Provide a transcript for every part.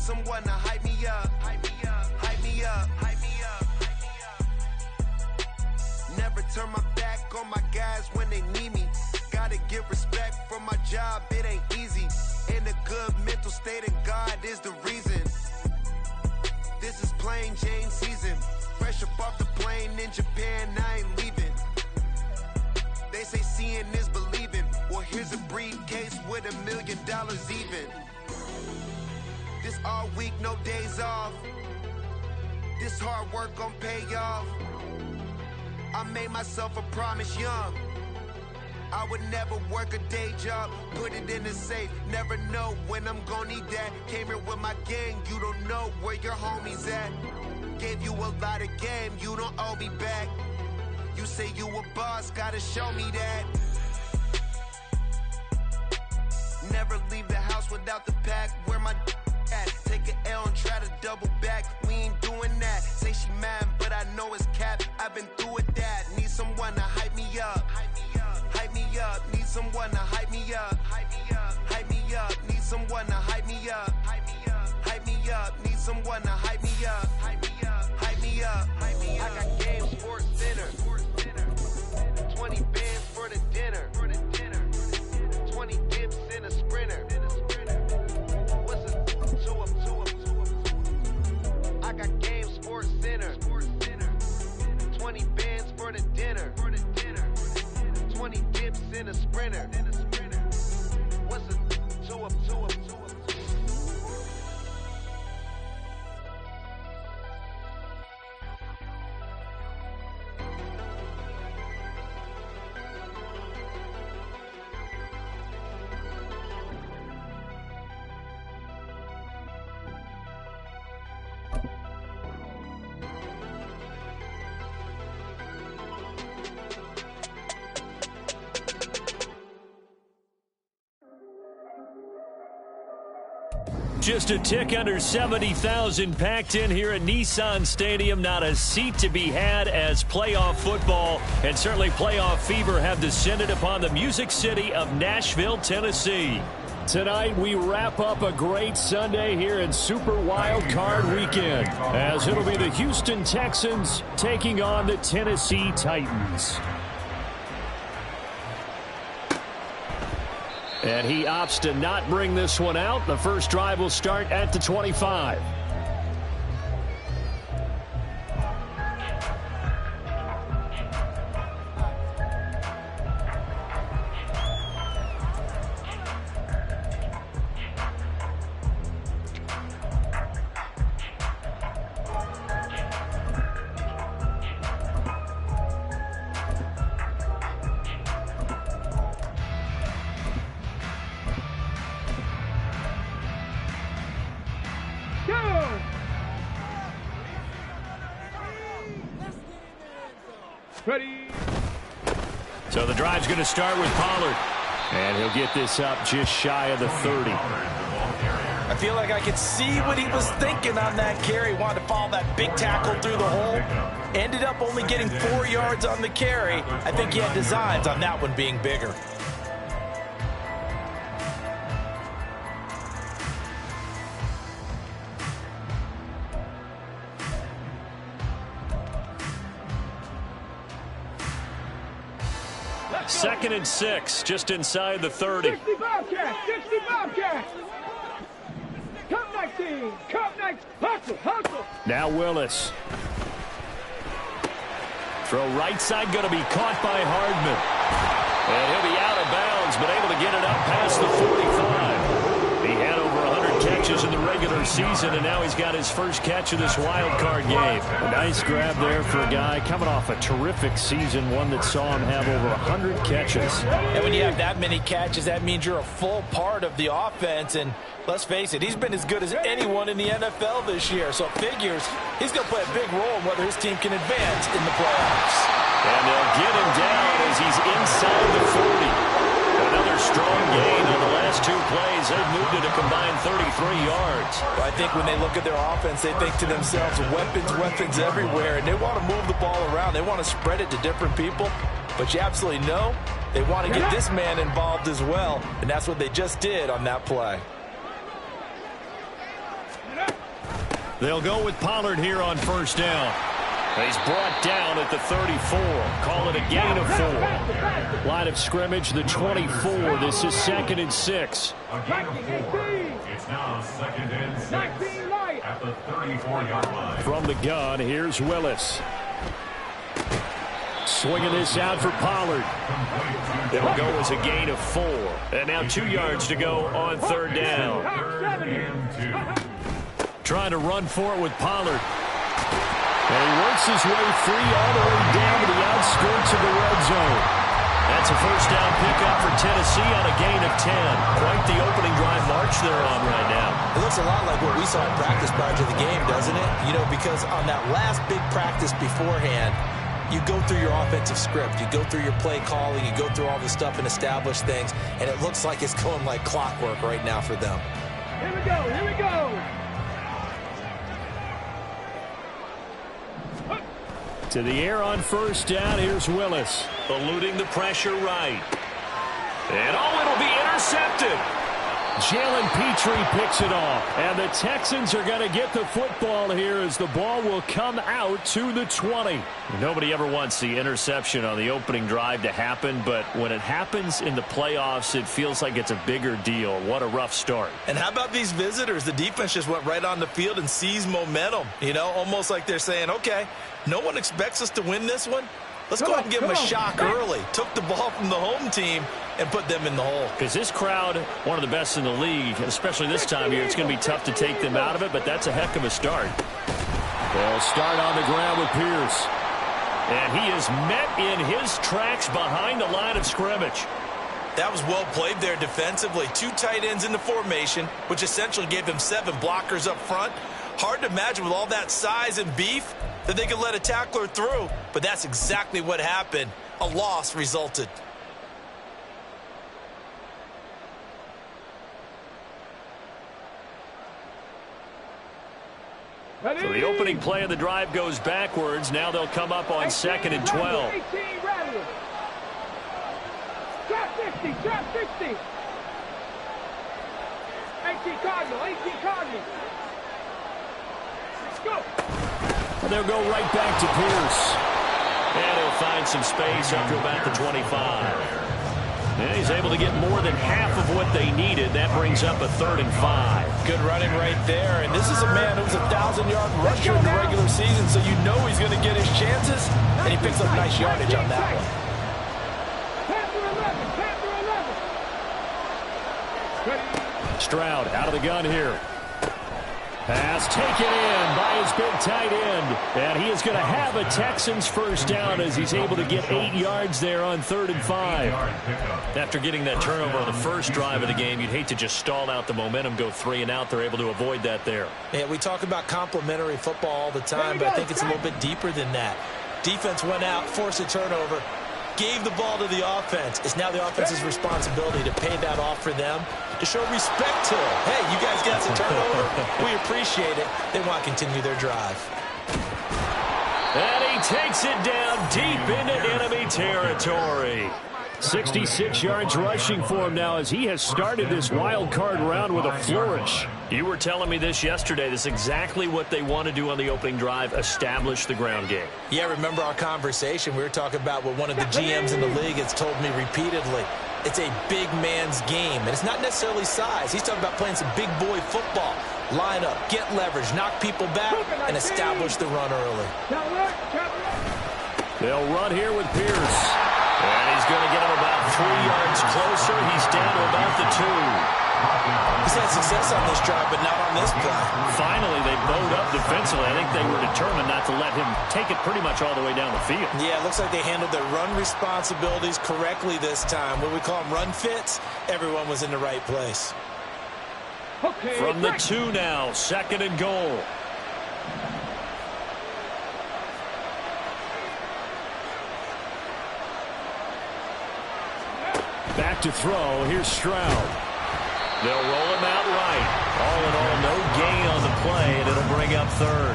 someone to hype me up, hype me up, hype me up, hype me up, hype me up. Never turn my back on my guys when they need me. Gotta give respect for my job, it ain't easy. In a good mental state, and God is the reason. This is plain Jane season. Fresh up off the plane in Japan, I ain't leaving. They say seeing is believing. Well, here's a briefcase with $1 million even. This all week, no days off. This hard work gon' pay off. I made myself a promise young. I would never work a day job, put it in the safe. Never know when I'm gon' need that. Came here with my gang, you don't know where your homies at. Gave you a lot of game, you don't owe me back. You say you a boss, gotta show me that. Never leave the house without the pack. Where my at? Take an L and try to double back. We ain't doing that. Say she mad, but I know it's cap. I've been through it that. Need someone to hype me up. Hype me up. Hype me up. Need someone to hype me up. Hype me up. Hype me up. Need someone to hype me up. Hype me up. Hype me up. Need someone to hype me up. Hype me up. Hype me up. Hype me up. I got game Sports Center. 20 bands for the dinner. 20 dips in a sprinter. What's a 2 up? I got game Sports Center. 20 bands for the dinner. 20 dips in a sprinter. What's a 2 up? Just a tick under 70,000 packed in here at Nissan Stadium. Not a seat to be had as playoff football and certainly playoff fever have descended upon the Music City of Nashville, Tennessee. Tonight, we wrap up a great Sunday here in Super Wild Card Weekend, as it'll be the Houston Texans taking on the Tennessee Titans. And he opts to not bring this one out. The first drive will start at the 25. Ready. So the drive's going to start with Pollard. And he'll get this up just shy of the 30. I feel like I could see what he was thinking on that carry. Wanted to follow that big tackle through the hole. Ended up only getting 4 yards on the carry. I think he had designs on that one being bigger. Second and 6, just inside the 30. 60 Bobcats, 60 Bobcats. Come next team, come next, hustle. Now Willis. Throw right side, going to be caught by Hardman. And he'll be out of bounds, but able to get it up past the 45. He had over 100 catches in the regular season, and now he's got his first catch of this wild card game. A nice grab there for a guy coming off a terrific season, one that saw him have over 100 catches. And when you have that many catches, that means you're a full part of the offense. And let's face it, he's been as good as anyone in the NFL this year. So it figures he's going to play a big role in whether his team can advance in the playoffs. And they'll get him down as he's inside the 40. Another strong gain on the last two plays. They've moved it a combined 33 yards. I think when they look at their offense, they think to themselves, weapons everywhere, and they want to move the ball around. They want to spread it to different people, but you absolutely know they want to get this man involved as well, and that's what they just did on that play. They'll go with Pollard here on first down. He's brought down at the 34. Call it a gain of 4. Line of scrimmage, the 24. This is 2nd and 6. It's now 2nd and 6 at the 34-yard line. From the gun, here's Willis. Swinging this out for Pollard. It'll go as a gain of 4. And now 2 yards to go on 3rd down. Trying to run for it with Pollard. And he works his way free all the way down to the outskirts of the red zone. That's a first down pickup for Tennessee on a gain of 10. Quite the opening drive march they're on right now. It looks a lot like what we saw in practice prior to the game, doesn't it? You know, because on that last big practice beforehand, you go through your offensive script. You go through your play calling. You go through all the stuff and establish things. And it looks like it's going like clockwork right now for them. Here we go. Here we go. To the air on first down, here's Willis. Eluding the pressure right. And it'll be intercepted. Jalen Petrie picks it off. And the Texans are going to get the football here as the ball will come out to the 20. Nobody ever wants the interception on the opening drive to happen, but when it happens in the playoffs, it feels like it's a bigger deal. What a rough start. And how about these visitors? The defense just went right on the field and seized momentum. You know, almost like they're saying, okay, no one expects us to win this one. Let's go ahead and give them a shock early. Took the ball from the home team and put them in the hole. Because this crowd, one of the best in the league, especially this time of year, it's going to be tough to take them out of it, but that's a heck of a start. They'll start on the ground with Pierce. And he is met in his tracks behind the line of scrimmage. That was well played there defensively. 2 tight ends in the formation, which essentially gave them 7 blockers up front. Hard to imagine with all that size and beef that they could let a tackler through, but that's exactly what happened. A loss resulted. So the opening play of the drive goes backwards. Now they'll come up on 2nd and 12. 18 ready. Trap 60, trap 60. 18 Cardinal, 18 Cardinal. Let's go. And they'll go right back to Pierce. And he'll find some space up to about the 25. And he's able to get more than half of what they needed. That brings up a 3rd and 5. Good running right there. And this is a man who's a 1,000-yard rusher in the regular season, so you know he's going to get his chances. And he picks up nice yardage on that one. Stroud out of the gun here. Pass taken in by his big tight end. And he is going to have a Texans first down as he's able to get 8 yards there on 3rd and 5. After getting that turnover on the first drive of the game, you'd hate to just stall out the momentum, go 3 and out. They're able to avoid that there. Yeah, we talk about complementary football all the time, but I think it's a little bit deeper than that. Defense went out, forced a turnover, gave the ball to the offense. It's now the offense's responsibility to pay that off for them, to show respect to it. Hey, you guys got some turnover. We appreciate it. They want to continue their drive. And he takes it down deep into enemy territory. 66 yards rushing for him now as he has started this wild card round with a flourish. You were telling me this yesterday. This is exactly what they want to do on the opening drive, establish the ground game. Yeah, remember our conversation? We were talking about what one of the GMs in the league has told me repeatedly. It's a big man's game, and it's not necessarily size. He's talking about playing some big boy football. Line up, get leverage, knock people back, and establish the run early. They'll run here with Pierce. And he's going to get him about 3 yards closer. He's down to about the 2. He's had success on this drive, but not on this play. Finally, they bowed up defensively. I think they were determined not to let him take it pretty much all the way down the field. Yeah, it looks like they handled their run responsibilities correctly this time. What we call them run fits, everyone was in the right place. From the 2 now, 2nd and goal. Back to throw. Here's Stroud. They'll roll him out right. All in all, no gain on the play, and it'll bring up 3rd.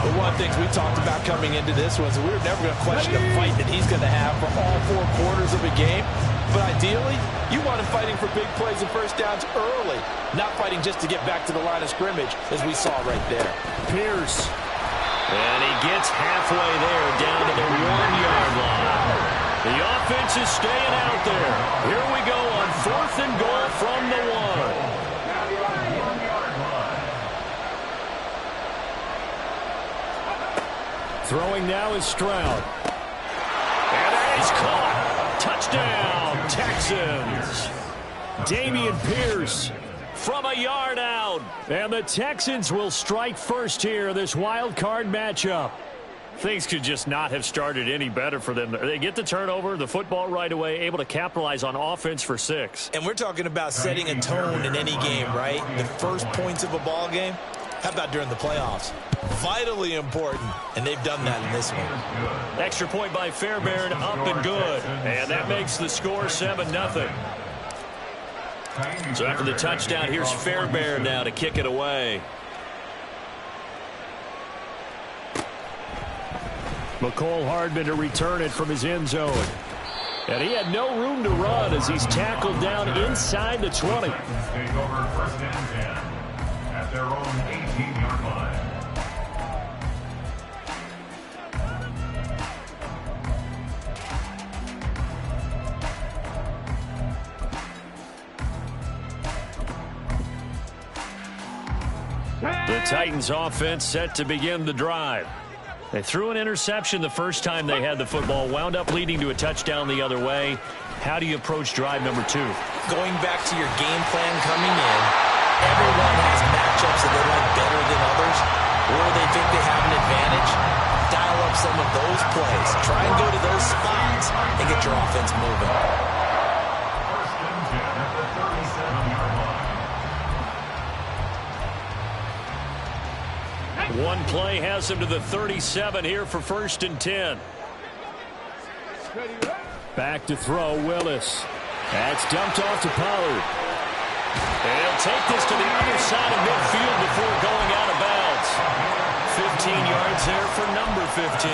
But one of the things we talked about coming into this was we were never going to question the fight that he's going to have for all 4 quarters of a game. but ideally, you want him fighting for big plays and first downs early, not fighting just to get back to the line of scrimmage, as we saw right there. Pierce. And he gets halfway there, down to the 1-yard line. The offense is staying out there. Here we go on 4th and goal from the 1. Throwing now is Stroud. And that is caught. Touchdown, Texans. Dameon Pierce from a yard out. And the Texans will strike first here, this wild card matchup. Things could just not have started any better for them. They get the turnover, the football right away, able to capitalize on offense for 6. And we're talking about setting a tone in any game, right? The first points of a ball game. How about during the playoffs? Vitally important, and they've done that in this one. Extra point by Fairbairn, up and good. And that makes the score 7-0. So after the touchdown, here's Fairbairn now to kick it away. McCole Hardman to return it from his end zone. And he had no room to run as he's tackled down inside the 20. Take over 1st and 10 at their own 18-yard line. The Titans offense set to begin the drive. They threw an interception the first time they had the football, wound up leading to a touchdown the other way. How do you approach drive number 2? Going back to your game plan coming in, everyone has matchups that they like better than others, or they think they have an advantage. Dial up some of those plays. Try and go to those spots and get your offense moving. 1st and 10 at the 37-yard line. One play has him to the 37 here for 1st and 10. Back to throw, Willis. That's dumped off to Pollard. And he'll take this to the other side of midfield before going out of bounds. 15 yards there for number 15.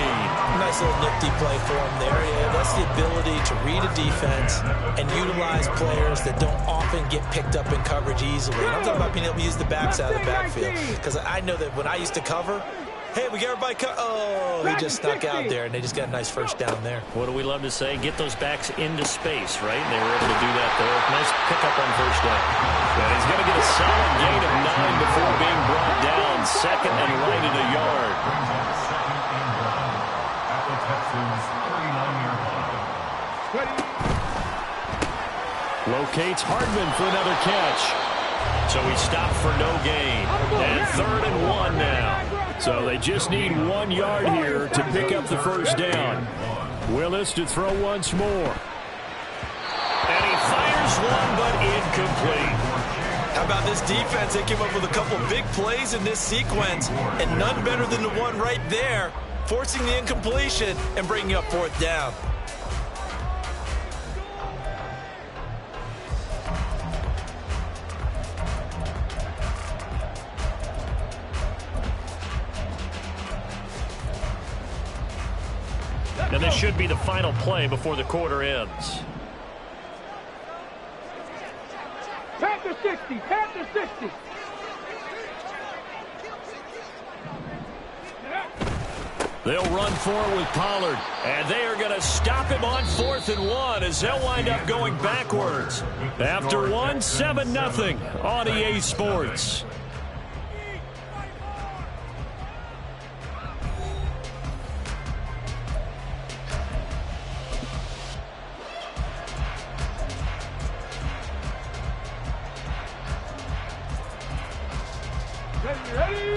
Nice little nifty play for him there. Yeah, that's the ability to read a defense and utilize players that don't often get picked up in coverage easily. And I'm talking about being able to use the backs out of the backfield. Because I know that when I used to cover, hey, we got everybody oh, he just snuck out there, and they just got a nice first down there. What do we love to say? Get those backs into space, right? And they were able to do that there. Nice pickup on first down. And he's going to get a solid gain of 9 before being brought down. 2nd and right at a yard. At the Texans' 39-yard line. Locates Hardman for another catch. So he stopped for no gain. And 3rd and 1 now. So they just need 1 yard here to pick up the first down. Willis to throw once more. And he fires one, but incomplete. How about this defense? They came up with a couple big plays in this sequence, and none better than the one right there, forcing the incompletion and bringing up 4th down. Now this should be the final play before the quarter ends. Panther 60, Panther 60. They'll run forward with Pollard, and they are going to stop him on 4th and 1 as they'll wind up going backwards. After 7-0 on EA Sports.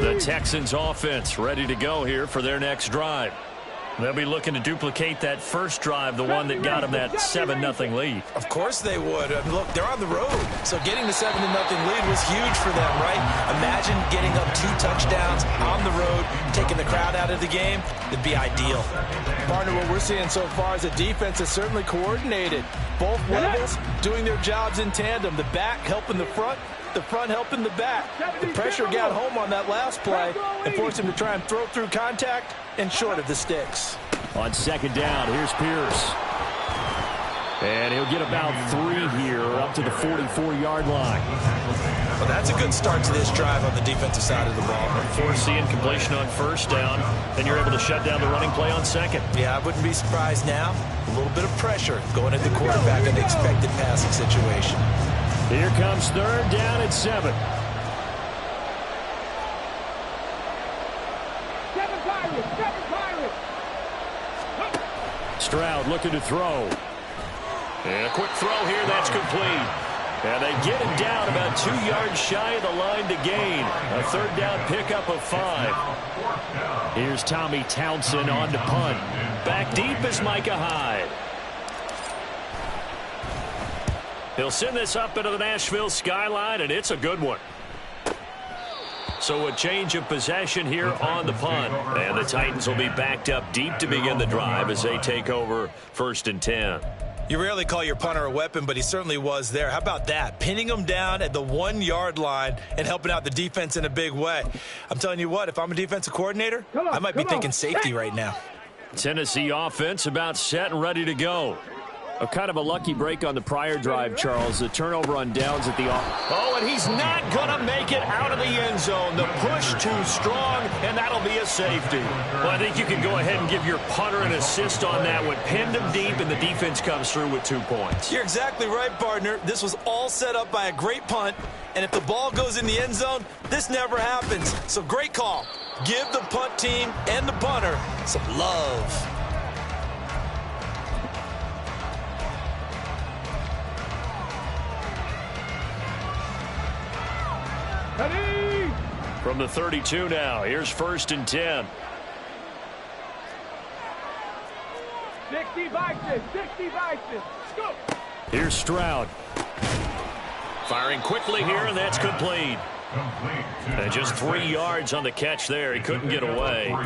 The Texans offense ready to go here for their next drive. They'll be looking to duplicate that first drive, the one that got them that 7-0 lead. Of course they would. I mean, look, they're on the road, so getting the 7-0 lead was huge for them, right? Imagine getting up 2 touchdowns on the road, taking the crowd out of the game. It'd be ideal. Partner, what we're seeing so far is a defense that's certainly coordinated. Both levels doing their jobs in tandem. The back helping the front helping the back. The pressure got home on that last play and forced him to try and throw through contact and short of the sticks. On 2nd down, here's Pierce. And he'll get about 3 here up to the 44-yard line. Well, that's a good start to this drive on the defensive side of the ball. Force the incompletion on first down, then you're able to shut down the running play on second. Yeah, I wouldn't be surprised now. A little bit of pressure going at the quarterback in the expected passing situation. Here comes third down at 7. 7 Pirates, 7 Pirates. Stroud looking to throw. And a quick throw here, that's complete. And they get him down about 2 yards shy of the line to gain. A third down pickup of 5. Here's Tommy Townsend on to punt. Back deep is Micah Hyde. He'll send this up into the Nashville skyline, and it's a good one. So a change of possession here on the punt. And the Titans will be backed up deep to begin the drive as they take over 1st and 10. You rarely call your punter a weapon, but he certainly was there. How about that? Pinning him down at the 1-yard line and helping out the defense in a big way. I'm telling you what, if I'm a defensive coordinator, I might be thinking safety right now. Tennessee offense about set and ready to go. A kind of a lucky break on the prior drive, Charles. The turnover on downs at the off. Oh, and he's not going to make it out of the end zone. The push too strong, and that'll be a safety. Well, I think you can go ahead and give your punter an assist on that one. Pinned him deep, and the defense comes through with 2 points. You're exactly right, partner. This was all set up by a great punt, and if the ball goes in the end zone, this never happens. So great call. Give the punt team and the punter some love. From the 32 now, here's 1st and 10. 60 Vikings, 60 Vikings. Go. Here's Stroud. Firing quickly here, and that's complete. And just 3 yards on the catch there. He couldn't get away.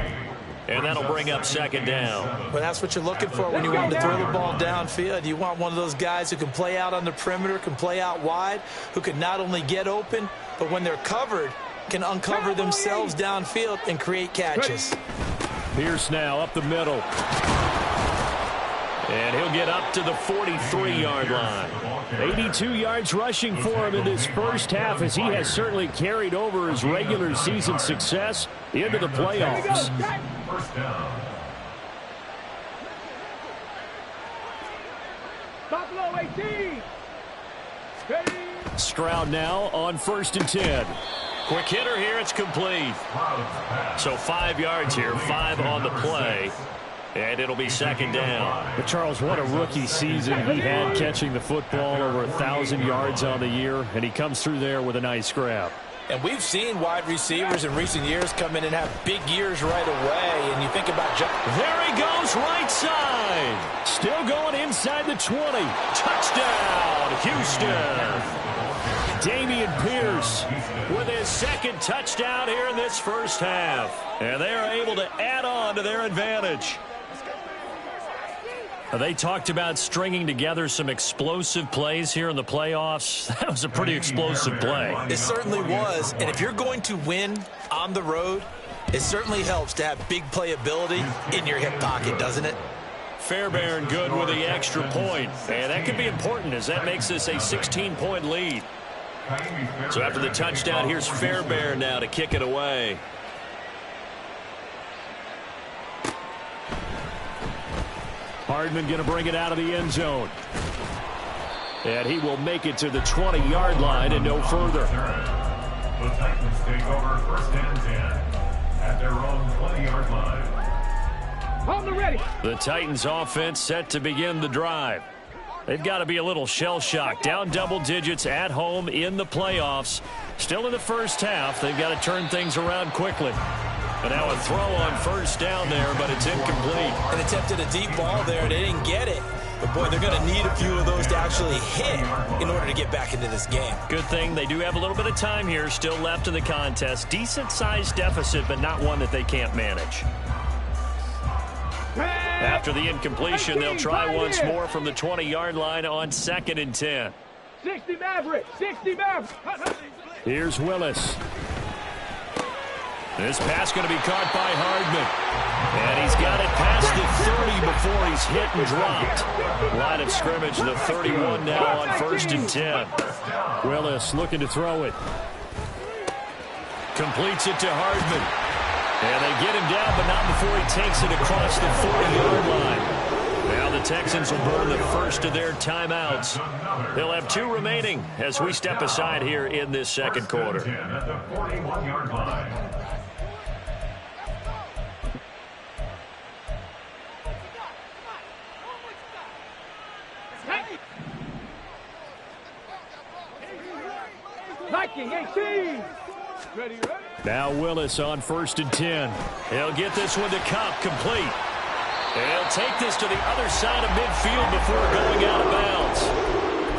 And that'll bring up 2nd down. Well, that's what you're looking for when you want to throw the ball downfield. You want one of those guys who can play out on the perimeter, can play out wide, who can not only get open, but when they're covered, can uncover themselves downfield and create catches. Pierce now up the middle. And he'll get up to the 43-yard line. 82 yards rushing for him in this first half, as he has certainly carried over his regular season success into the playoffs. First down. Buffalo 18. Stroud now on 1st and 10. Quick hitter here, it's complete. So 5 yards here, 5 on the play. And it'll be 2nd down. But Charles, what a rookie season he had, catching the football, over 1,000 yards on the year, and he comes through there with a nice grab. And we've seen wide receivers in recent years come in and have big years right away. And you think about there he goes, right side. Still going inside the 20. Touchdown, Houston. Dameon Pierce with his 2nd touchdown here in this first half. And they are able to add on to their advantage. They talked about stringing together some explosive plays here in the playoffs. That was a pretty explosive play. It certainly was. And if you're going to win on the road, it certainly helps to have big playability in your hip pocket, doesn't it? Fairbairn good with the extra point. And that could be important, as that makes this a 16-point lead. So after the touchdown, here's Fairbairn now to kick it away. Hardman going to bring it out of the end zone. And he will make it to the 20-yard line and no further. The Titans take over 1st and 10 at their own 20-yard line. On the ready. The Titans offense set to begin the drive. They've got to be a little shell-shocked. Down double digits at home in the playoffs. Still in the first half. They've got to turn things around quickly. And now a throw on 1st down there, but it's incomplete. And attempted a deep ball there. They didn't get it. But, boy, they're going to need a few of those to actually hit in order to get back into this game. Good thing they do have a little bit of time here still left in the contest. Decent-sized deficit, but not one that they can't manage. After the incompletion, they'll try once more from the 20-yard line on 2nd and 10. 60 Maverick, 60 Maverick. Here's Willis. This pass going to be caught by Hardman. And he's got it past the 30 before he's hit and dropped. Line of scrimmage, the 31 now on 1st and 10. Willis looking to throw it. Completes it to Hardman. And they get him down, but not before he takes it across the 40-yard line. Now the Texans will burn the first of their timeouts. They'll have 2 remaining as we step aside here in this second quarter. At the 41-yard line. Viking 18. Ready. Now Willis on 1st and 10. He'll get this one to Kupp, complete. He'll take this to the other side of midfield before going out of bounds.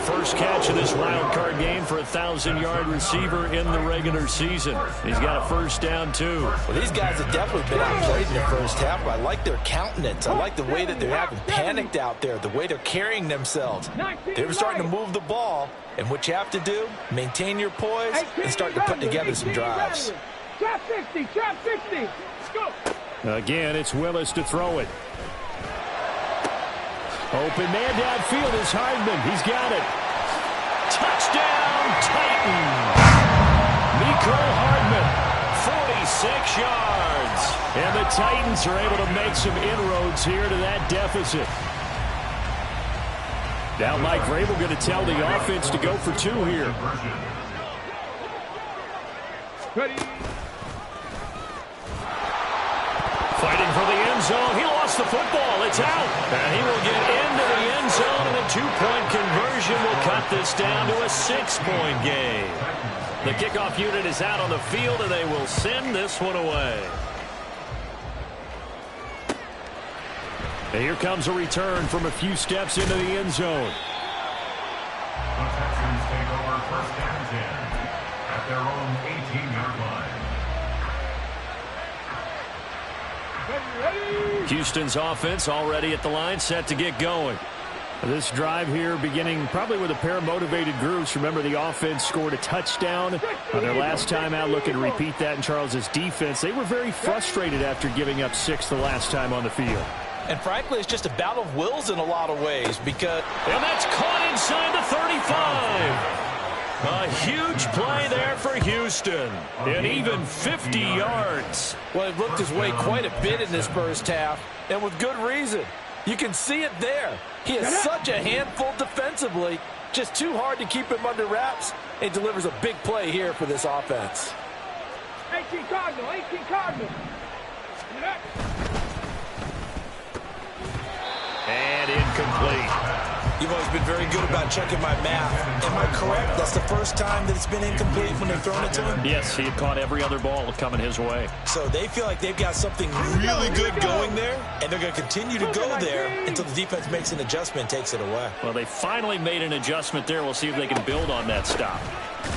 First catch of this wild card game for a 1,000-yard receiver in the regular season. He's got a first down, too. Well, these guys have definitely been outplayed in the first half, but I like their countenance. I like the way that they're having panicked out there, the way they're carrying themselves. They're starting to move the ball, and what you have to do, maintain your poise and start to put together some drives. Trap 60, trap 60. Let's go. Again, it's Willis to throw it. Open man downfield is Hardman. He's got it. Touchdown, Titans. Mecole Hardman, 46 yards. And the Titans are able to make some inroads here to that deficit. Now Mike Vrabel going to tell the offense to go for 2 here. Ready. Fighting for the end zone. He lost the football. It's out. And he will get into the end zone, and a 2-point conversion will cut this down to a 6-point game. The kickoff unit is out on the field, and they will send this one away. And here comes a return from a few steps into the end zone. The Texans take over 1st and 10 at their own 18-yard line. Houston's offense already at the line, set to get going. This drive here beginning probably with a pair of motivated groups. Remember, the offense scored a touchdown on their last time out. Looking to repeat that in Charles's defense. They were very frustrated after giving up 6 the last time on the field. And frankly, it's just a battle of wills in a lot of ways because... And that's caught inside the 35. A huge play there for Houston. And even 50 yards. Well, he looked his way quite a bit in this first half, and with good reason. You can see it there. He is such a handful defensively. Just too hard to keep him under wraps. He delivers a big play here for this offense. 18 Cardinal, 18 Cardinal. And incomplete. You've always been very good about checking my math. Am I correct? That's the first time that it's been incomplete when they've thrown it to him? Yes, he had caught every other ball coming his way. So they feel like they've got something really good going there, and they're going to continue to go there until the defense makes an adjustment and takes it away. Well, they finally made an adjustment there. We'll see if they can build on that stop.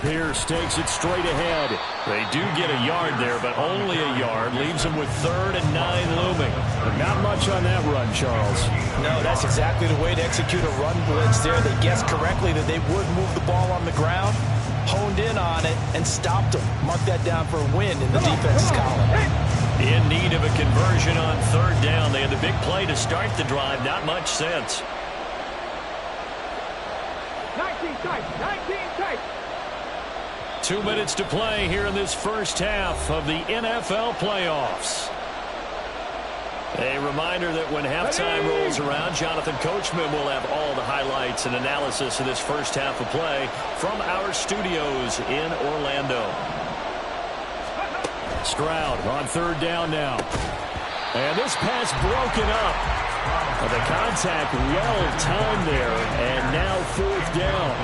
Pierce takes it straight ahead. They do get a yard there, but only a yard. Leaves them with 3rd and 9 looming. But not much on that run, Charles. No, that's exactly the way to execute a run blitz there. They guessed correctly that they would move the ball on the ground, honed in on it, and stopped them. Mark that down for a win in the defense's column. In need of a conversion on 3rd down. They had the big play to start the drive. Not much sense. 19 tight, 19 tight. 2 minutes to play here in this first half of the NFL playoffs. A reminder that when halftime rolls around, Jonathan Coachman will have all the highlights and analysis of this first half of play from our studios in Orlando. Stroud on 3rd down now. And this pass broken up. The contact well timed there, and now 4th down.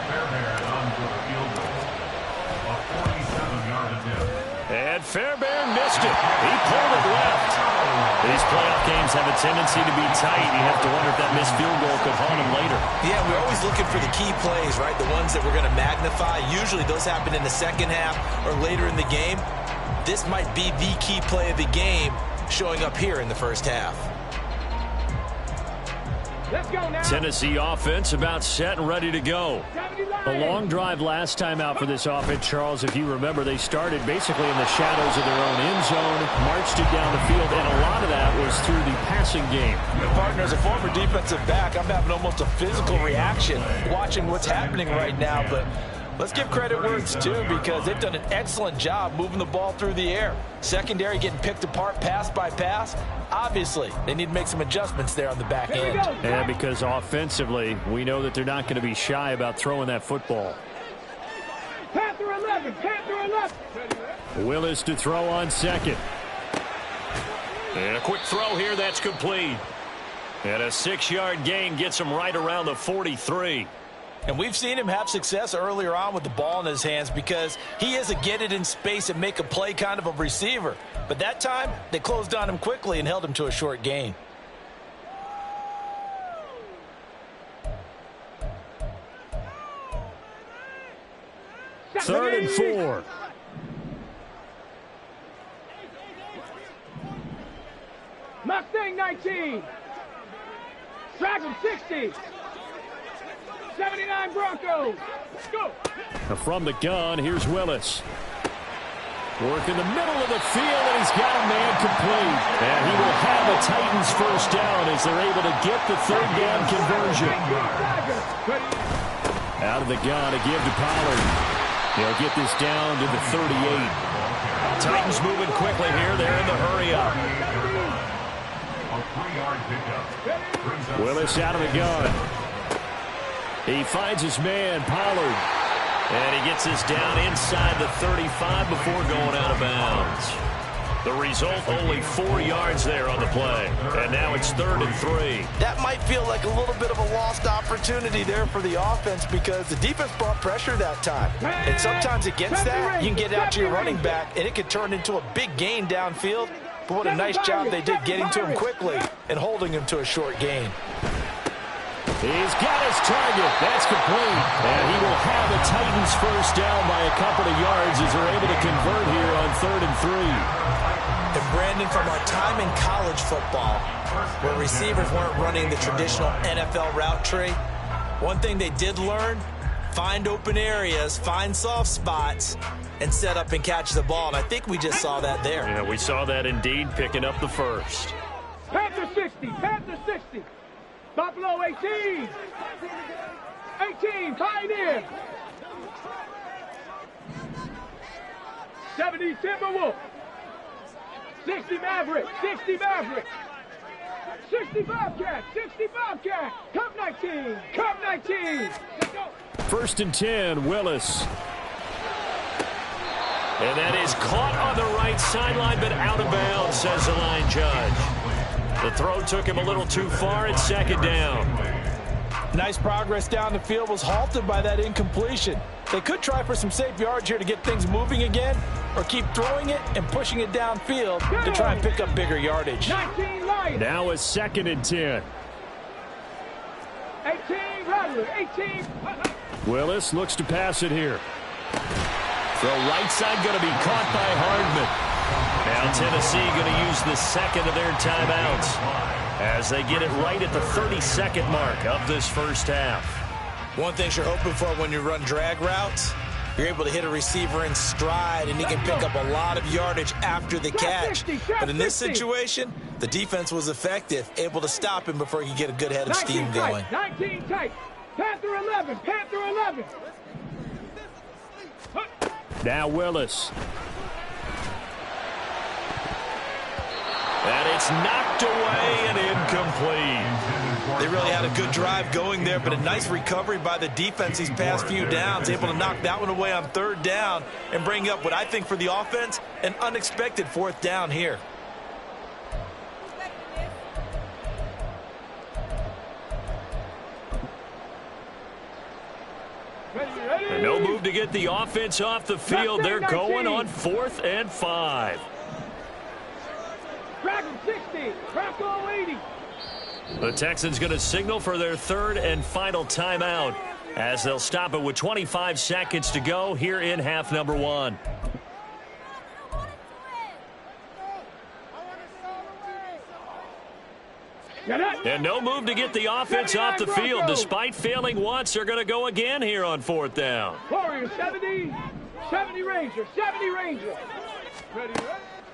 Fairbairn on for the field goal. A 47-yard attempt. And Fairbairn missed it. He pulled it left. These playoff games have a tendency to be tight. You have to wonder if that missed field goal could haunt him later. Yeah, we're always looking for the key plays, right? The ones that we're going to magnify. Usually those happen in the second half or later in the game. This might be the key play of the game showing up here in the first half. Let's go now. Tennessee offense about set and ready to go. 79. A long drive last time out for this offense, Charles. If you remember, they started basically in the shadows of their own end zone, marched it down the field, and a lot of that was through the passing game. Partner, as a former defensive back, I'm having almost a physical reaction watching what's happening right now, but let's give credit where it's due because they've done an excellent job moving the ball through the air. Secondary getting picked apart pass by pass. Obviously, they need to make some adjustments there on the back end. And because offensively, we know that they're not going to be shy about throwing that football. Panther 11. Panther 11. Willis to throw on second. And a quick throw here, that's complete. And a 6-yard gain gets him right around the 43. And we've seen him have success earlier on with the ball in his hands because he is a get it in space and make a play kind of a receiver. But that time, they closed on him quickly and held him to a short gain. Third and 4. Mustang 19. Dragon 60. 79 Broncos. Go. From the gun, here's Willis. Work in the middle of the field, and he's got a man complete. And he will have the Titans first down as they're able to get the third down conversion. Out of the gun, a give to Pollard. They'll get this down to the 38. Titans moving quickly here. They're in the hurry up. A 3-yard pickup. Willis out of the gun. He finds his man, Pollard. And he gets this down inside the 35 before going out of bounds. The result, only 4 yards there on the play. And now it's 3rd and 3. That might feel like a little bit of a lost opportunity there for the offense because the defense brought pressure that time. And sometimes against that, you can get out to your running back, and it could turn into a big gain downfield. But what a nice job they did getting to him quickly and holding him to a short gain. He's got his target. That's complete. And he will have the Titans first down by a couple of yards as they're able to convert here on 3rd and 3. And Brandon, from our time in college football, where receivers weren't running the traditional NFL route tree, one thing they did learn, find open areas, find soft spots, and set up and catch the ball. And I think we just saw that there. Yeah, we saw that indeed, picking up the first. Panther 60. Panther 60. Buffalo 18. 18, Pioneer. 70, Timberwolf. 60, Maverick. 60, Maverick. 60, Bobcat. 60, Bobcat. Cup 19. Cup 19. Let's go. 1st and 10, Willis. And that is caught on the right sideline, but out of bounds, says the line judge. The throw took him a little too far. It's 2nd down. Nice progress down the field was halted by that incompletion. They could try for some safe yards here to get things moving again, or keep throwing it and pushing it downfield to try and pick up bigger yardage. 19 Lions. Now a 2nd and 10. 18 Rattler. 18. Willis looks to pass it here. Throw right side going to be caught by Hardman. Now Tennessee going to use the second of their timeouts as they get it right at the 32nd mark of this first half. One thing you're hoping for when you run drag routes, you're able to hit a receiver in stride, and he can pick up a lot of yardage after the catch. But in this situation, the defense was effective, able to stop him before he could get a good head of steam going. 19 tight. Panther 11. Panther 11. Now Willis. And it's knocked away and incomplete. They really had a good drive going there, but a nice recovery by the defense these past few downs, able to knock that one away on 3rd down and bring up what I think for the offense, an unexpected 4th down here. No move to get the offense off the field. They're going on 4th and 5. Dragon 60. Bronco 80. The Texans going to signal for their 3rd and final timeout as they'll stop it with 25 seconds to go here in half number 1. And no move to get the offense off the field. Despite failing once, they're going to go again here on 4th down. Warriors 70, 70 Rangers, 70 Rangers.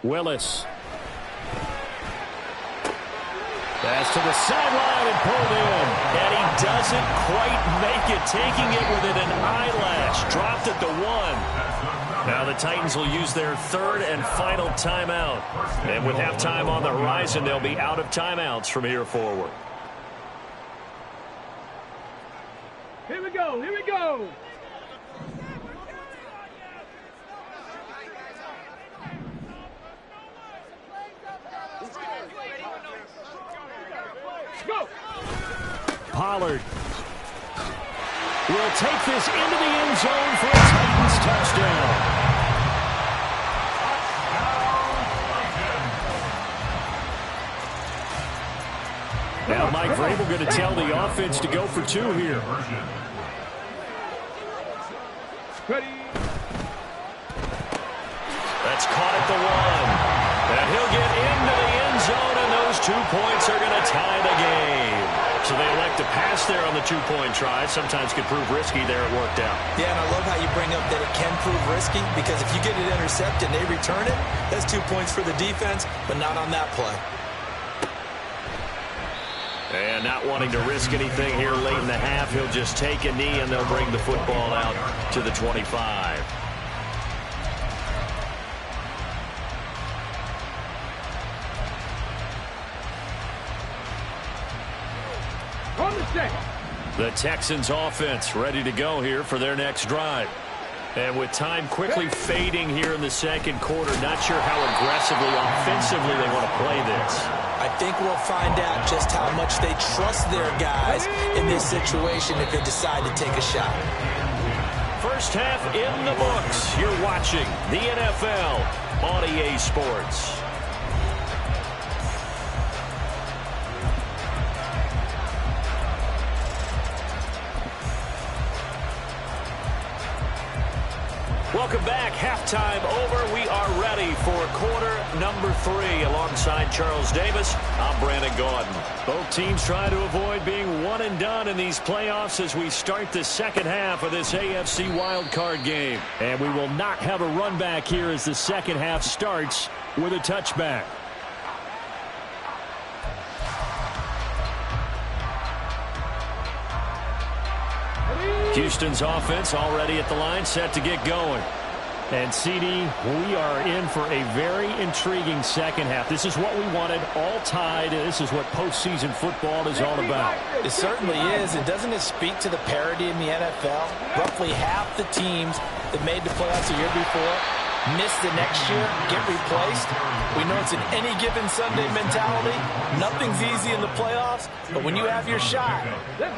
Willis. Pass to the sideline and pulled in. And he doesn't quite make it, taking it within an eyelash. Dropped at the 1. Now the Titans will use their 3rd and final timeout. And with halftime on the horizon, they'll be out of timeouts from here forward. Here we go, here we go. Go. Pollard will take this into the end zone for a Titans touchdown. Now Mike Vrabel going to tell the offense to go for 2 here. That's caught at the 1. And he'll get into the end zone, and those 2 points are going to tie the game. So they elect to pass there on the 2-point try. Sometimes could prove risky. There it worked out. Yeah, and I love how you bring up that it can prove risky, because if you get it intercepted and they return it, that's 2 points for the defense, but not on that play. And not wanting to risk anything here late in the half, he'll just take a knee, and they'll bring the football out to the 25. The Texans offense ready to go here for their next drive. And with time quickly fading here in the second quarter, not sure how aggressively, offensively they want to play this. I think we'll find out just how much they trust their guys in this situation if they decide to take a shot. First half in the books. You're watching the NFL on EA Sports. Welcome back. Halftime over. We are ready for quarter number 3. Alongside Charles Davis, I'm Brandon Gaudin. Both teams try to avoid being one and done in these playoffs as we start the second half of this AFC wildcard game. And we will not have a run back here as the second half starts with a touchback. Houston's offense already at the line, set to get going. And CD, we are in for a very intriguing second half. This is what we wanted, all tied. This is what postseason football is all about. It certainly is. And doesn't it speak to the parity in the NFL? Roughly half the teams that made the playoffs the year before miss the next year, get replaced. We know it's an any given Sunday mentality. Nothing's easy in the playoffs, but when you have your shot,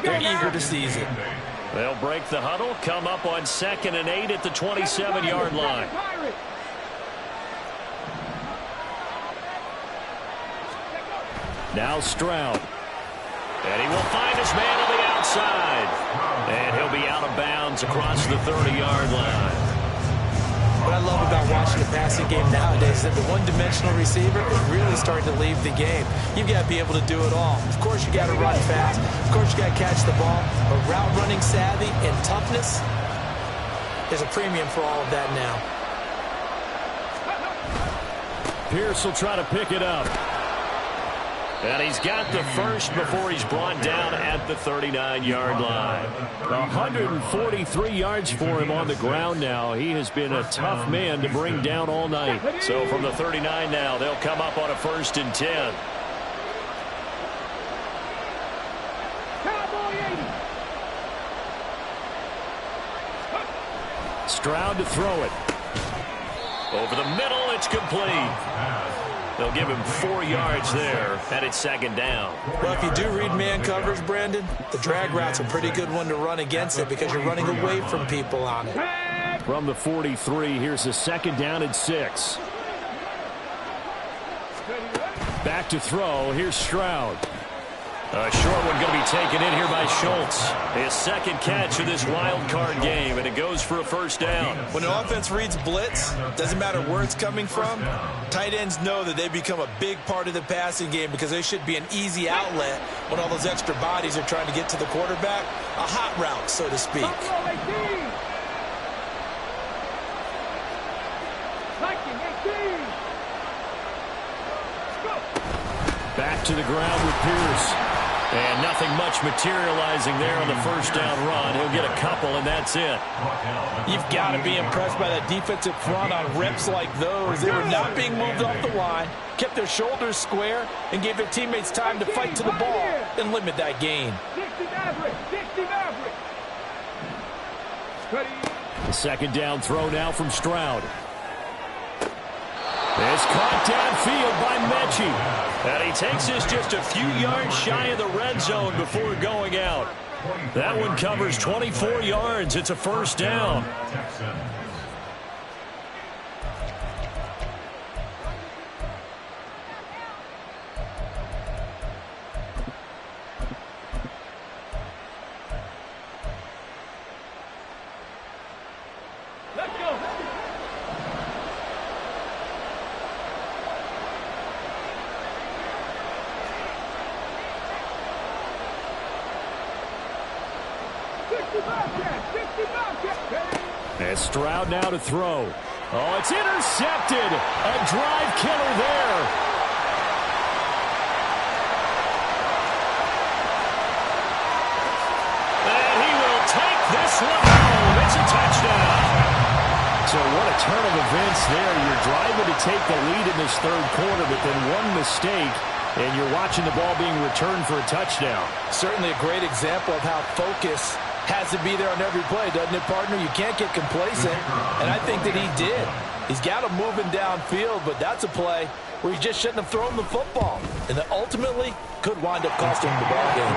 they're eager to seize it. They'll break the huddle, come up on 2nd and 8 at the 27-yard line. Now Stroud. And he will find his man on the outside. And he'll be out of bounds across the 30-yard line. What I love about watching the passing game nowadays is that the one-dimensional receiver is really starting to leave the game. You've got to be able to do it all. Of course, you got to run fast. Of course, you got to catch the ball. But route running savvy and toughness, there's a premium for all of that now. Pierce will try to pick it up. And he's got the first before he's brought down at the 39-yard line. 143 yards for him on the ground now. He has been a tough man to bring down all night. So from the 39 now, they'll come up on a 1st and 10. Stroud to throw it. Over the middle, it's complete. They'll give him 4 yards there, and it's 2nd down. Well, if you do read man coverage, Brandon, the drag route's a pretty good one to run against it because you're running away from people on it. From the 43, here's a 2nd down and 6. Back to throw. Here's Stroud. A short one going to be taken in here by Schultz. His second catch of this wild card game, and it goes for a first down. When the offense reads blitz, doesn't matter where it's coming from, tight ends know that they become a big part of the passing game because they should be an easy outlet when all those extra bodies are trying to get to the quarterback. A hot route, so to speak. Back to the ground with Pierce. And nothing much materializing there on the first down run. He'll get a couple, and that's it. You've got to be impressed by that defensive front on reps like those. They were not being moved off the line, kept their shoulders square, and gave their teammates time to fight to the ball and limit that gain. 60 Maverick, 60 Maverick. The second down throw now from Stroud. It's caught downfield by Mechie. And he takes this just a few yards shy of the red zone before going out. That one covers 24 yards. It's a first down. Let's go. And Stroud now to throw. Oh, it's intercepted. A drive killer there. And he will take this one home. It's a touchdown. So what a turn of events there. You're driving to take the lead in this third quarter, but then one mistake, and you're watching the ball being returned for a touchdown. Certainly a great example of how focus has to be there on every play, doesn't it, partner? You can't get complacent, and I think that he did. He's got him moving downfield, but that's a play where he just shouldn't have thrown the football, and that ultimately could wind up costing him the ball game.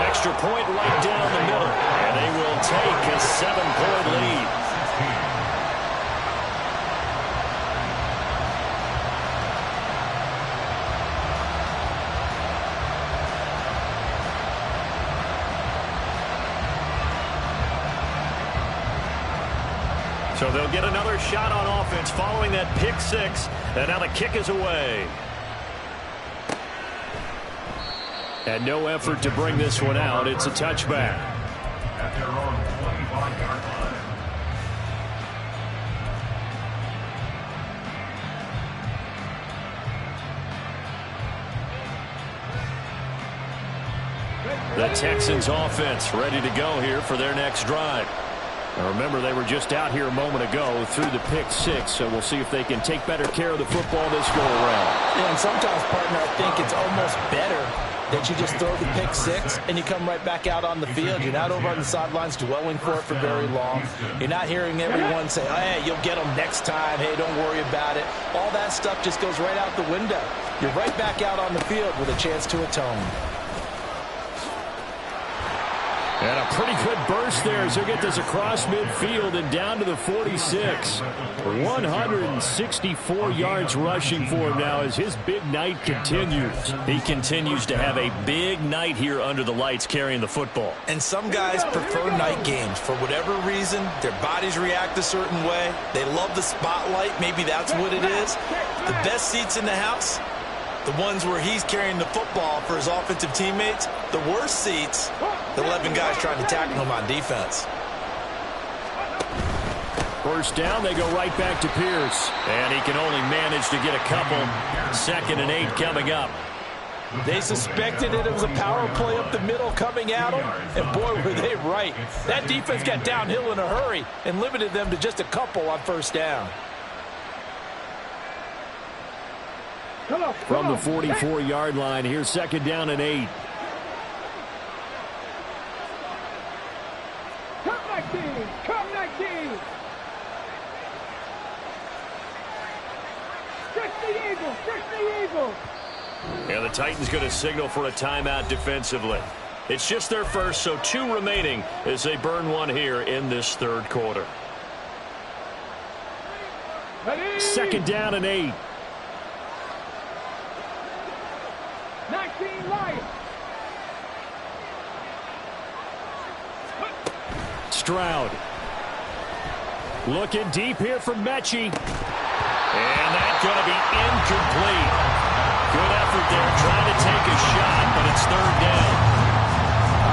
Extra point right down the middle, and they will take a 7-point lead. So they'll get another shot on offense following that pick six. And now the kick is away. And no effort to bring this one out. It's a touchback. At their own 25-yard line. The Texans offense ready to go here for their next drive. Now remember, they were just out here a moment ago through the pick six, so we'll see if they can take better care of the football this go around. Yeah, and sometimes, partner, I think it's almost better that you just throw the pick six and you come right back out on the field. You're not over on the sidelines dwelling for it for very long. You're not hearing everyone say, oh, hey, you'll get them next time. Hey, don't worry about it. All that stuff just goes right out the window. You're right back out on the field with a chance to atone. And a pretty good burst there as he'll get this across midfield and down to the 46. 164 yards rushing for him now as his big night continues. He continues to have a big night here under the lights carrying the football. And some guys prefer night games. For whatever reason, their bodies react a certain way. They love the spotlight. Maybe that's what it is. The best seats in the house, the ones where he's carrying the football for his offensive teammates. The worst seats, the 11 guys trying to tackle him on defense. First down, they go right back to Pierce. And he can only manage to get a couple. 2nd and 8 coming up. They suspected it was a power play up the middle coming at them, and boy, were they right. That defense got downhill in a hurry and limited them to just a couple on first down. From the 44-yard line, here's 2nd down and 8. Come 19! Come 19! 60 Eagles! 60 Eagles! And the Titans going to signal for a timeout defensively. It's just their first, so 2 remaining as they burn one here in this third quarter. 2nd down and 8. 19 Lions! Stroud. Looking deep here for Mechie. And that's going to be incomplete. Good effort there, trying to take a shot, but it's third down.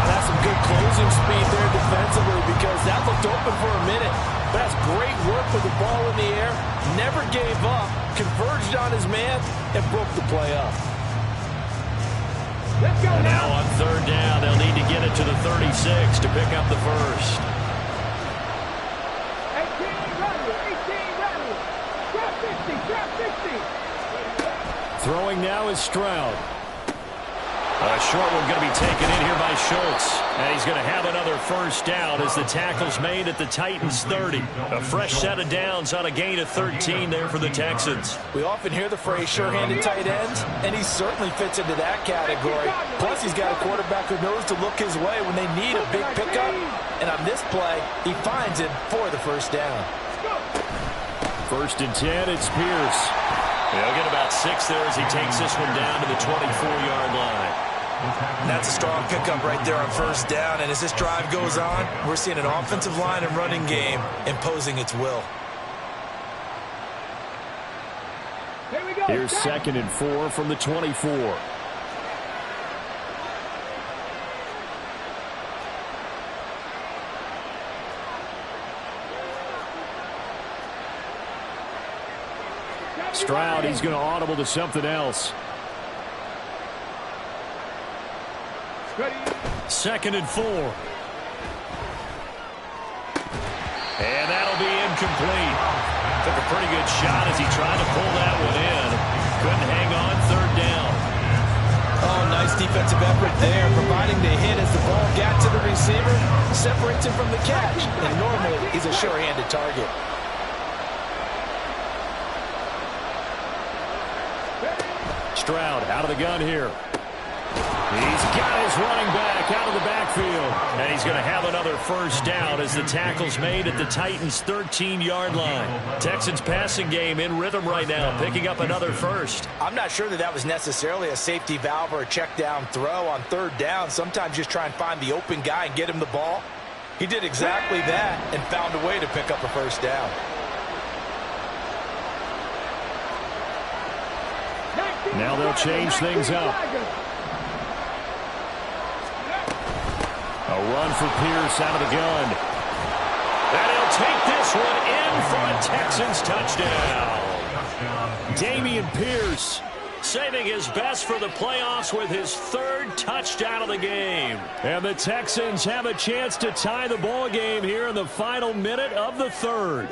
That's some good closing speed there defensively because that looked open for a minute. But that's great work with the ball in the air. Never gave up, converged on his man, and broke the play up. Let's go now on third down, they'll need to get it to the 36 to pick up the first. 18 rattle. Drop 60. Throwing now is Stroud. A short one going to be taken in here by Schultz. And he's going to have another first down as the tackle's made at the Titans' 30. A fresh set of downs on a gain of 13 there for the Texans. We often hear the phrase sure-handed tight ends, and he certainly fits into that category. Plus, he's got a quarterback who knows to look his way when they need a big pickup. And on this play, he finds him for the first down. First and 10, it's Pierce. He'll get about 6 there as he takes this one down to the 24-yard line. That's a strong pickup right there on first down. And as this drive goes on, we're seeing an offensive line and running game imposing its will. Here we go. Here's 2nd and 4 from the 24. Stroud, he's going to audible to something else. 2nd and 4. And that'll be incomplete. Took a pretty good shot as he tried to pull that one in. Couldn't hang on, third down. Oh, nice defensive effort there, providing the hit as the ball got to the receiver, separates him from the catch, and normally he's a sure-handed target. Stroud out of the gun here. He's got his running back out of the backfield. And he's going to have another first down as the tackle's made at the Titans' 13-yard line. Texans passing game in rhythm right now, picking up another first. I'm not sure that was necessarily a safety valve or a check down throw on third down. Sometimes just try and find the open guy and get him the ball. He did exactly that and found a way to pick up a first down. Now they'll change things up. A run for Pierce out of the gun. And he'll take this one in for a Texans touchdown. Dameon Pierce saving his best for the playoffs with his 3rd touchdown of the game. And the Texans have a chance to tie the ball game here in the final minute of the 3rd.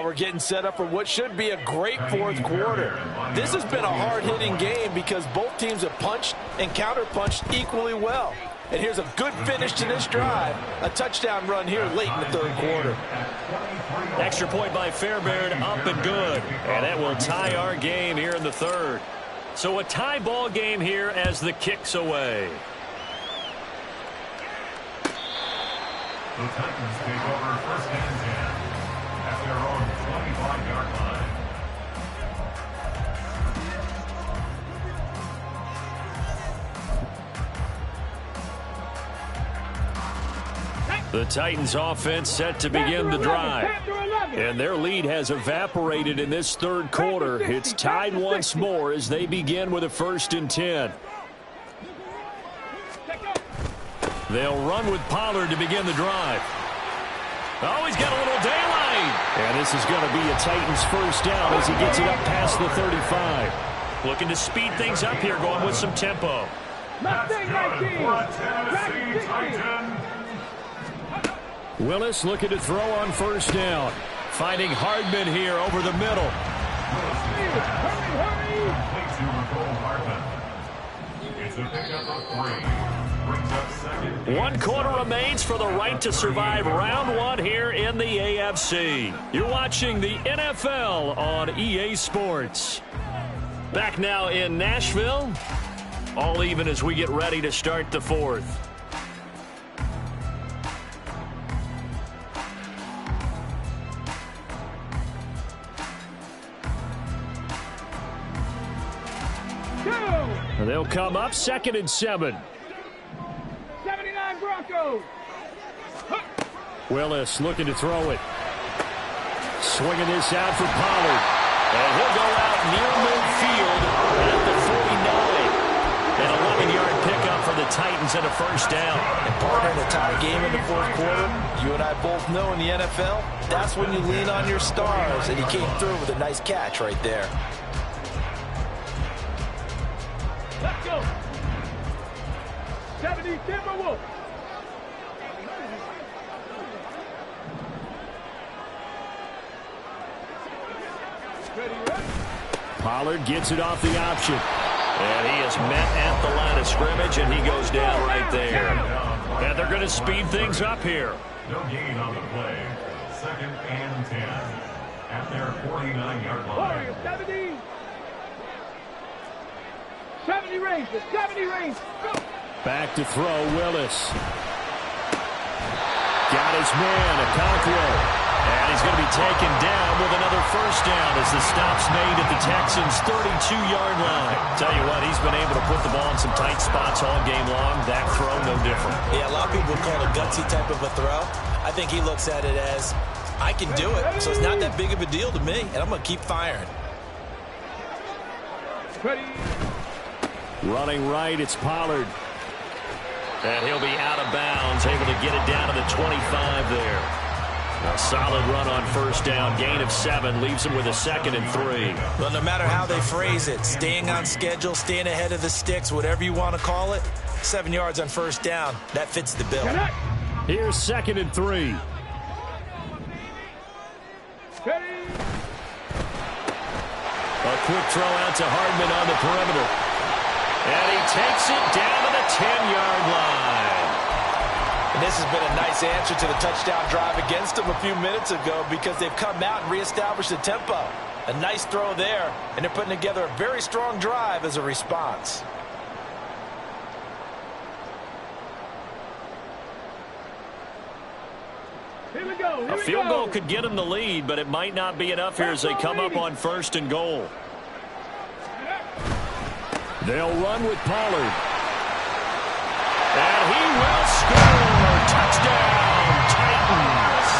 We're getting set up for what should be a great 4th quarter. This has been a hard-hitting game because both teams have punched and counter-punched equally well. And here's a good finish to this drive. A touchdown run here late in the 3rd quarter. Extra point by Fairbairn, up and good. And that will tie our game here in the 3rd. So a tie ball game here as the kick's away. The Titans take over first and 10 at their own 25-yard line. The Titans offense set to begin the drive. And their lead has evaporated in this 3rd quarter. It's tied once more as they begin with a 1st and 10. They'll run with Pollard to begin the drive. Oh, he's got a little daylight. And this is going to be a Titans first down as he gets it up past the 35. Looking to speed things up here, going with some tempo. Willis looking to throw on first down. Finding Hardman here over the middle. It's a pickup of 3. Brings up 2nd. 1 quarter remains for the right to survive round 1 here in the AFC. You're watching the NFL on EA Sports. Back now in Nashville. All even as we get ready to start the 4th. They'll come up 2nd and 7. 79 Broncos. Willis looking to throw it. Swinging this out for Pollard. And he'll go out near midfield at the 49. An 11-yard pickup for the Titans and a first down. And partner, in a tie game in the fourth quarter, you and I both know in the NFL, that's when you lean on your stars. And he came through with a nice catch right there. Let's go. 70 Timberwolves. Pollard gets it off the option. And he is met at the line of scrimmage, and he goes down right there. And they're going to speed things up here. No gain on the play. 2nd and 10 at their 49-yard line. Warriors, 70. 70 Rangers, 70 Rangers. Go. Back to throw, Willis. Got his man, Okonkwo. And he's going to be taken down with another first down as the stop's made at the Texans' 32-yard line. Tell you what, he's been able to put the ball in some tight spots all game long. That throw, no different. Yeah, a lot of people call it a gutsy type of a throw. I think he looks at it as, I can do it, so it's not that big of a deal to me, and I'm going to keep firing. Ready. Running right, it's Pollard. And he'll be out of bounds, able to get it down to the 25 there. A solid run on first down. Gain of 7 leaves him with a 2nd and 3. Well, no matter how they phrase it, staying on schedule, staying ahead of the sticks, whatever you want to call it, 7 yards on first down, that fits the bill. Here's 2nd and 3. A quick throw out to Hardman on the perimeter. And he takes it down to the 10-yard line. And this has been a nice answer to the touchdown drive against them a few minutes ago because they've come out and reestablished the tempo. A nice throw there, and they're putting together a very strong drive as a response. Here we go. A field goal could get them the lead, but it might not be enough here as they come up on 1st and goal. They'll run with Pollard. And he will score. Touchdown, Titans.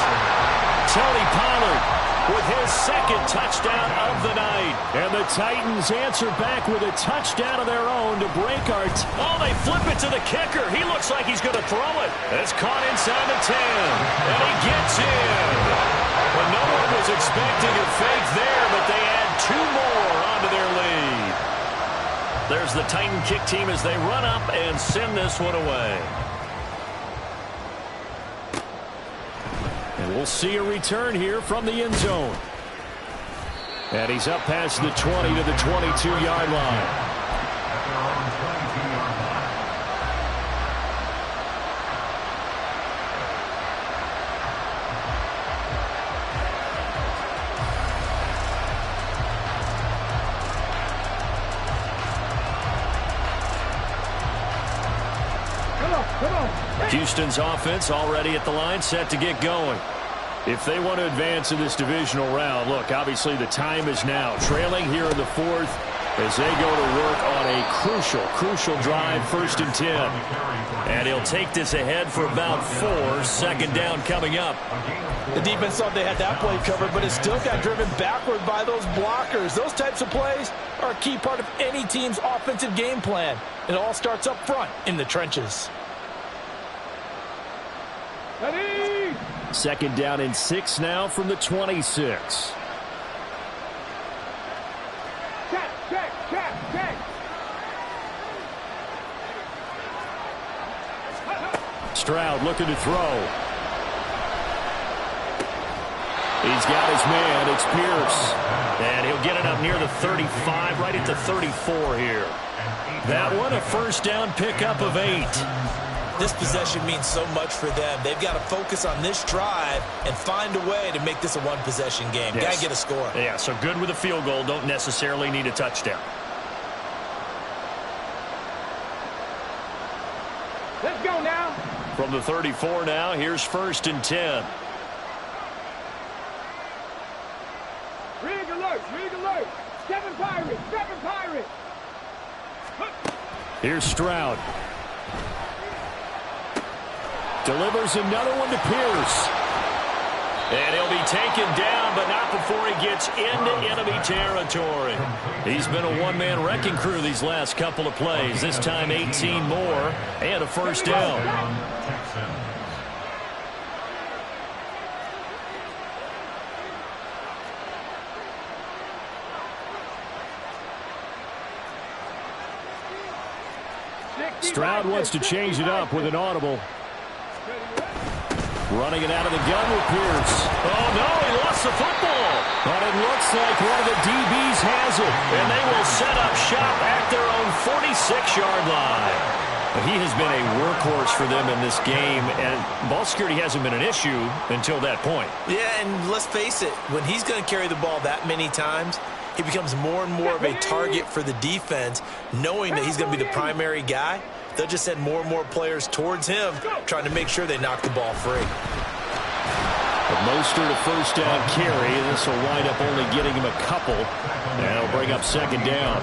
Tony Pollard with his 2nd touchdown of the night. And the Titans answer back with a touchdown of their own to break our... Oh, they flip it to the kicker. He looks like he's going to throw it. It's caught inside the 10. And he gets in. Well, no one was expecting a fake there, but they add 2 more onto their lead. There's the Titan kick team as they run up and send this one away. And we'll see a return here from the end zone. And he's up past the 20 to the 22-yard line. Houston's offense already at the line, set to get going. If they want to advance in this divisional round, look, obviously the time is now. Trailing here in the 4th as they go to work on a crucial drive, 1st and 10. And he'll take this ahead for about 4. 2nd down coming up. The defense thought they had that play covered, but it still got driven backward by those blockers. Those types of plays are a key part of any team's offensive game plan. It all starts up front in the trenches. Ready. 2nd down and 6 now from the 26. Check. Stroud looking to throw. He's got his man. It's Pierce. And he'll get it up near the 35, right at the 34 here. That one, a first down pickup of 8. This possession means so much for them. They've got to focus on this drive and find a way to make this a one-possession game. Yes. Got to get a score. Yeah, so good with a field goal. Don't necessarily need a touchdown. Let's go now. From the 34 now, here's 1st and 10. Rig alert. 7 Pirates. Here's Stroud. Delivers another one to Pierce. And he'll be taken down, but not before he gets into enemy territory. He's been a one-man wrecking crew these last couple of plays. This time 18 more and a first down. Stroud wants to change it up with an audible. Running it out of the gun with Pierce. Oh, no, he lost the football. But it looks like one of the DBs has it. And they will set up shop at their own 46-yard line. He has been a workhorse for them in this game, and ball security hasn't been an issue until that point. Yeah, and let's face it, when he's going to carry the ball that many times, he becomes more and more of a target for the defense, knowing that he's going to be the primary guy. They'll just send more and more players towards him, trying to make sure they knock the ball free. But Mostert a first down carry, and this will wind up only getting him a couple, and it'll bring up second down.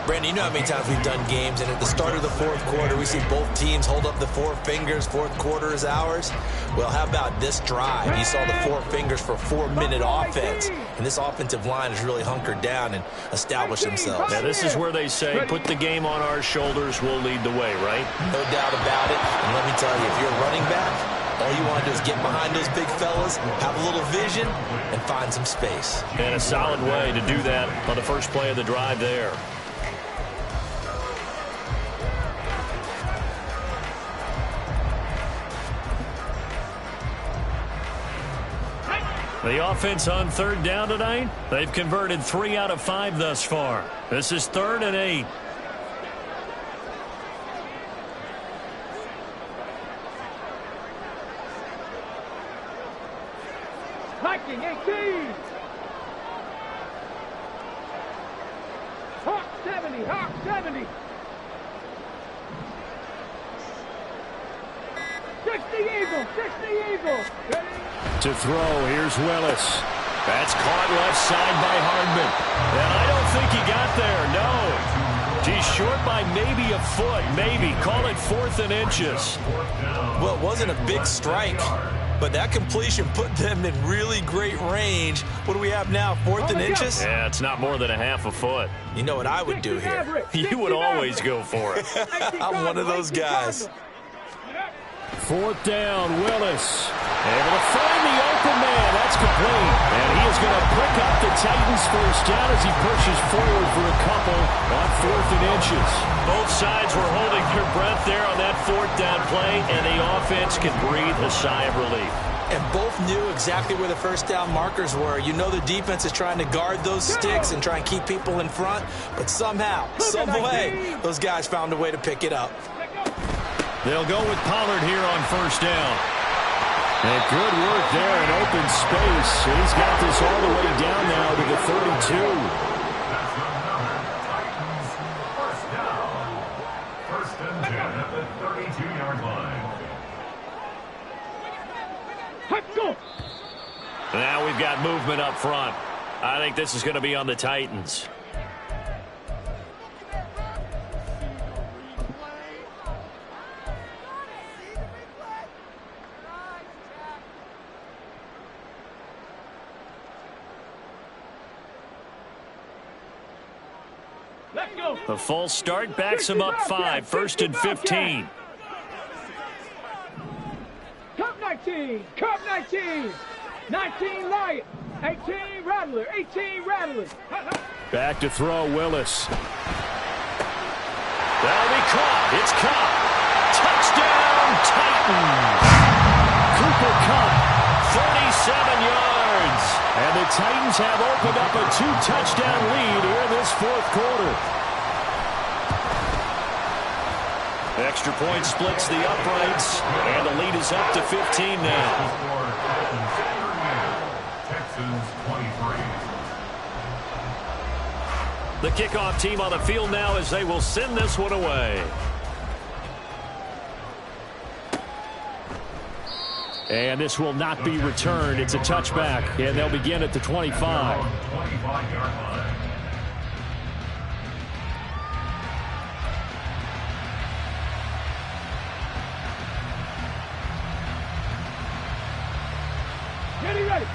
Brandon, you know how many times we've done games, and at the start of the fourth quarter, we see both teams hold up the four fingers, fourth quarter is ours. Well, how about this drive? You saw the four fingers for a 4-minute offense, and this offensive line has really hunkered down and established themselves. Yeah, this is where they say, put the game on our shoulders, we'll lead the way, right? No doubt about it, and let me tell you, if you're a running back, all you want to do is get behind those big fellas, have a little vision, and find some space. And a solid way to do that on the first play of the drive there. The offense on third down tonight, they've converted 3 out of 5 thus far. This is 3rd and 8. Viking 18. Hawk 70. Hawk 70. 60 Eagle. 60 Eagle. Ready? To throw, here's Willis. That's caught left side by Hardman. And I don't think he got there, no. He's short by maybe a foot, maybe. Call it 4th and inches. Well, it wasn't a big strike, but that completion put them in really great range. What do we have now, 4th and inches? Yeah, it's not more than a half a foot. You know what I would do here? You would always go for it. I'm one of those guys. 4th down, Willis. Able to find the open man. That's complete. And he is going to pick up the Titans' first down as he pushes forward for a couple on 4th and inches. Both sides were holding their breath there on that 4th down play, and the offense can breathe a sigh of relief. And both knew exactly where the first down markers were. You know the defense is trying to guard those sticks and try and keep people in front, but somehow, some way, those guys found a way to pick it up. They'll go with Pollard here on first down. And good work there in open space. He's got this all the way down now to the 32. First down. 1st and 10 at the 32-yard line. Let's go. Now we've got movement up front. I think this is going to be on the Titans. The false start backs him up 5. 1st and 15. Cup 19. Cup 19. 19 Lion. 18 Rattler. 18 Rattler. Back to throw, Willis. That'll be caught. It's caught. Touchdown, Titans. Cooper Kupp, 37 yards. And the Titans have opened up a 2-touchdown lead here in this 4th quarter. Extra point splits the uprights, and the lead is up to 15 now. Texans 23. The kickoff team on the field now as they will send this one away. And this will not be returned. It's a touchback, and they'll begin at the 25. 25-yard line.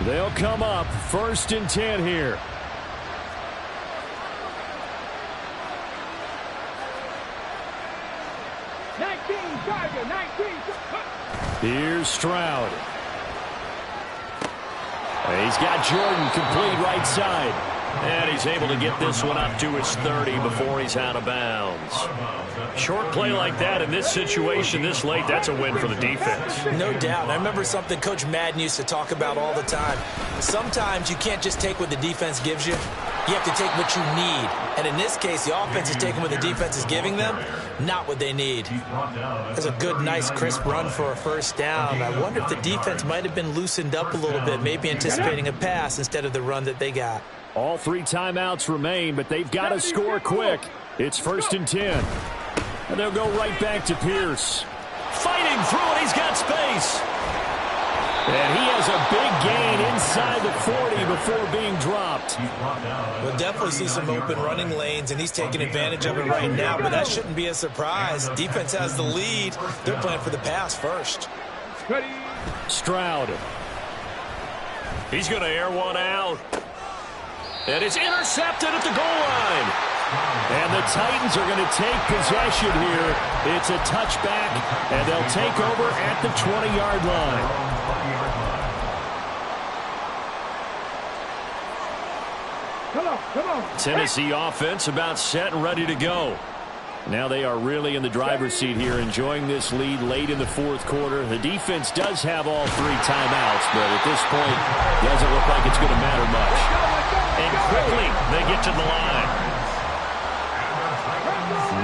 They'll come up 1st and 10 here. Here's Stroud. He's got Jordan complete right side. And he's able to get this one up to his 30 before he's out of bounds. Short play like that in this situation this late, that's a win for the defense. No doubt. I remember something Coach Madden used to talk about all the time. Sometimes you can't just take what the defense gives you. You have to take what you need. And in this case, the offense is taking what the defense is giving them, not what they need. That's a good, nice, crisp run for a 1st down. I wonder if the defense might have been loosened up a little bit, maybe anticipating a pass instead of the run that they got. All 3 timeouts remain, but they've got to score quick. It's 1st and 10. And they'll go right back to Pierce. Fighting through it, he's got space. And he has a big gain inside the 40 before being dropped. We'll definitely see some open running lanes, and he's taking advantage of it right now, but that shouldn't be a surprise. Defense has the lead. They're playing for the pass first. Stroud. He's going to air one out. And it's intercepted at the goal line. And the Titans are going to take possession here. It's a touchback, and they'll take over at the 20-yard line. Come on. Tennessee offense about set and ready to go. Now they are really in the driver's seat here, enjoying this lead late in the 4th quarter. The defense does have all 3 timeouts, but at this point, doesn't look like it's going to matter much. And quickly, they get to the line.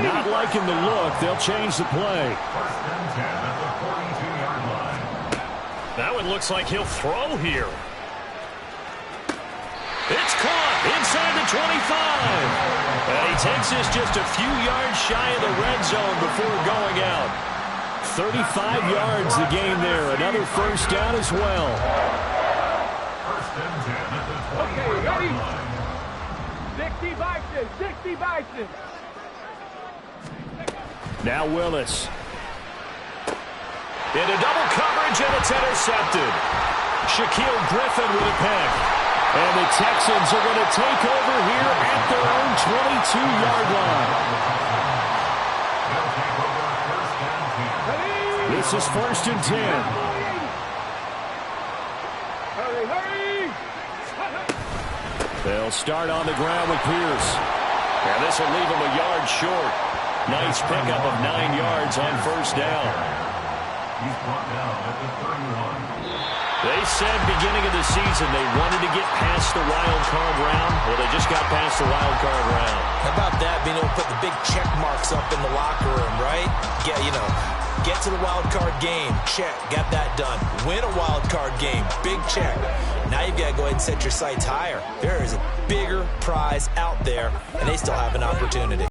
Not liking the look. They'll change the play. That one looks like he'll throw here. It's caught inside the 25. And he takes this just a few yards shy of the red zone before going out. 35 yards the gain there. Another 1st down as well. Okay, ready? 60 Bison, 60 Bison. Now Willis. Into double coverage, and it's intercepted. Shaquille Griffin with a pick. And the Texans are going to take over here at their own 22-yard line. This is 1st and 10. Hurry! They'll start on the ground with Pierce. And this will leave them a yard short. Nice pickup of 9 yards on 1st down. He's brought down at the 31. They said beginning of the season they wanted to get past the wild card round. Well, they just got past the wild card round. How about that, being able to put the big check marks up in the locker room, right? Get to the wild card game. Check. Got that done. Win a wild card game. Big check. Now you've got to go ahead and set your sights higher. There is a bigger prize out there, and they still have an opportunity.